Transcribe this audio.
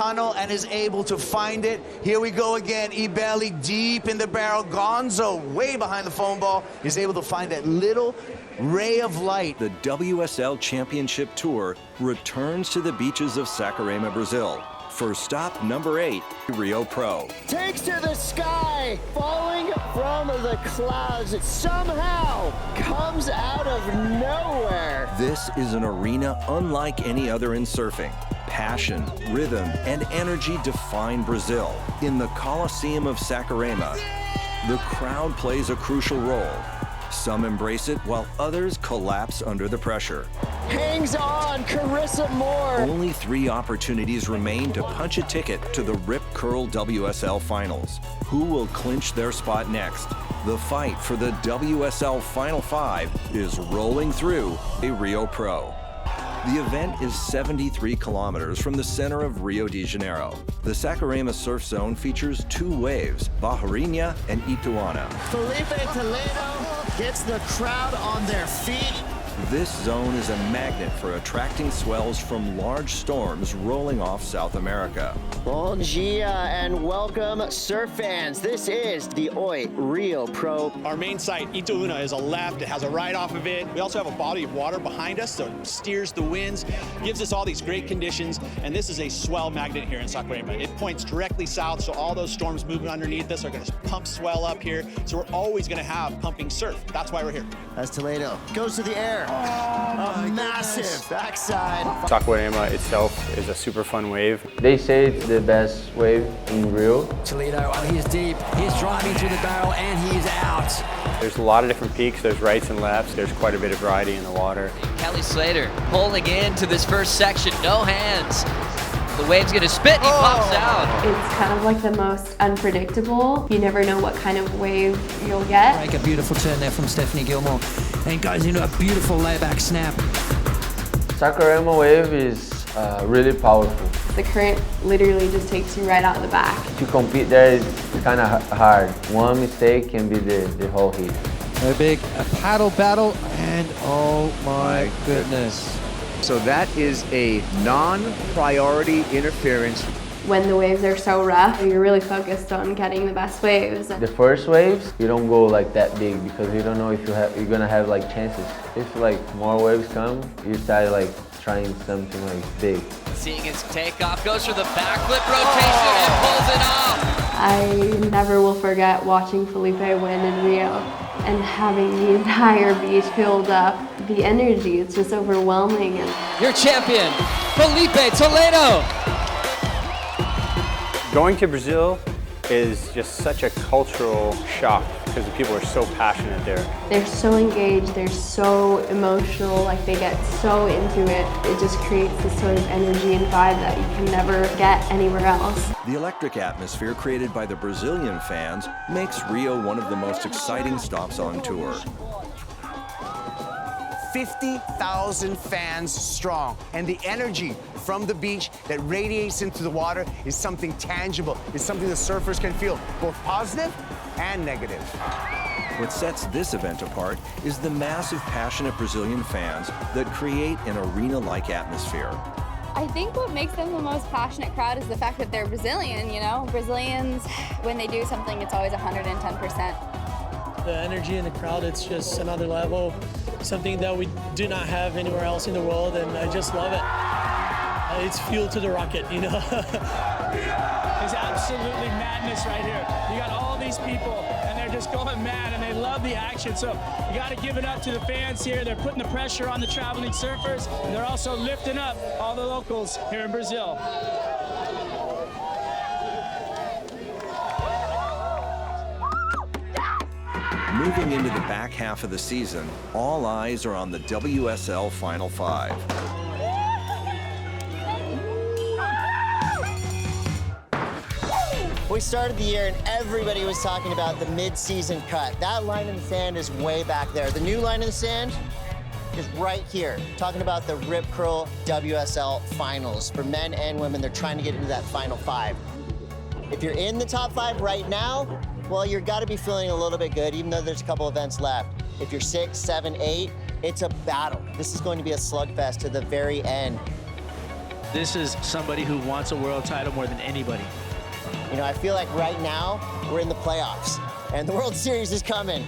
tunnel and is able to find it. Here we go again. Ibelli deep in the barrel. Gonzo way behind the foam ball is able to find that little ray of light. The WSL Championship Tour returns to the beaches of Saquarema, Brazil. For stop number 8, Rio Pro. Takes to the sky, falling from the clouds. Somehow comes out of nowhere. This is an arena unlike any other in surfing. Passion, rhythm, and energy define Brazil. In the Coliseum of Saquarema, the crowd plays a crucial role. Some embrace it while others collapse under the pressure. Hangs on, Carissa Moore. Only 3 opportunities remain to punch a ticket to the Rip Curl WSL Finals. Who will clinch their spot next? The fight for the WSL Final 5 is rolling through a Rio Pro. The event is 73 kilometers from the center of Rio de Janeiro. The Saquarema surf zone features 2 waves, Barreirinha and Ituana. Filipe Toledo gets the crowd on their feet. This zone is a magnet for attracting swells from large storms rolling off South America. Bom dia and welcome, surf fans. This is the Oi Rio Pro. Our main site, Ituana, is a left. It has a right off of it. We also have a body of water behind us, so it steers the winds, gives us all these great conditions, and this is a swell magnet here in Saquarema. It points directly south, so all those storms moving underneath us are going to pump swell up here, so we're always going to have pumping surf. That's why we're here. As Toledo goes to the air. A massive backside. Saquarema itself is a super fun wave. They say it's the best wave in Rio. Toledo, he's deep, he's driving through the barrel, and he's out. There's a lot of different peaks, there's rights and lefts, there's quite a bit of variety in the water. Kelly Slater pulling into this first section, no hands. The wave's gonna spit, he pops out. It's kind of like the most unpredictable. You never know what kind of wave you'll get. Make a beautiful turn there from Stephanie Gilmore and goes into a beautiful layback snap. Saquarema wave is really powerful. The current literally just takes you right out of the back. To compete there is kind of hard. One mistake can be the whole heat. So big, a paddle battle, and oh my goodness. So that is a non-priority interference. When the waves are so rough, you're really focused on getting the best waves. The first waves, you don't go like that big because you don't know if you're gonna have like chances. If like more waves come, you start like trying something like big. Seeing his takeoff, goes for the backflip rotation and pulls it off. I never will forget watching Filipe win in Rio and having the entire beach filled up. The energy, it's just overwhelming. Your champion, Filipe Toledo. Going to Brazil is just such a cultural shock because the people are so passionate there. They're so engaged, they're so emotional, like they get so into it. It just creates this sort of energy and vibe that you can never get anywhere else. The electric atmosphere created by the Brazilian fans makes Rio one of the most exciting stops on tour. 50,000 fans strong, and the energy from the beach that radiates into the water is something tangible. It's something the surfers can feel, both positive and negative. What sets this event apart is the massive, passionate Brazilian fans that create an arena-like atmosphere. I think what makes them the most passionate crowd is the fact that they're Brazilian, you know? Brazilians, when they do something, it's always 110%. The energy in the crowd, it's just another level, something that we do not have anywhere else in the world, and I just love it. It's fuel to the rocket, you know? It's absolutely madness right here. You got all these people, and they're just going mad, and they love the action, so you got to give it up to the fans here. They're putting the pressure on the traveling surfers, and they're also lifting up all the locals here in Brazil. Moving into the back half of the season, all eyes are on the WSL Final 5. We started the year and everybody was talking about the mid-season cut. That line in the sand is way back there. The new line in the sand is right here, talking about the Rip Curl WSL Finals. For men and women, they're trying to get into that Final 5. If you're in the top 5 right now, well, you've got to be feeling a little bit good, even though there's a couple events left. If you're 6, 7, 8, it's a battle. This is going to be a slugfest to the very end. this is somebody who wants a world title more than anybody. You know, I feel like right now we're in the playoffs, and the World Series is coming.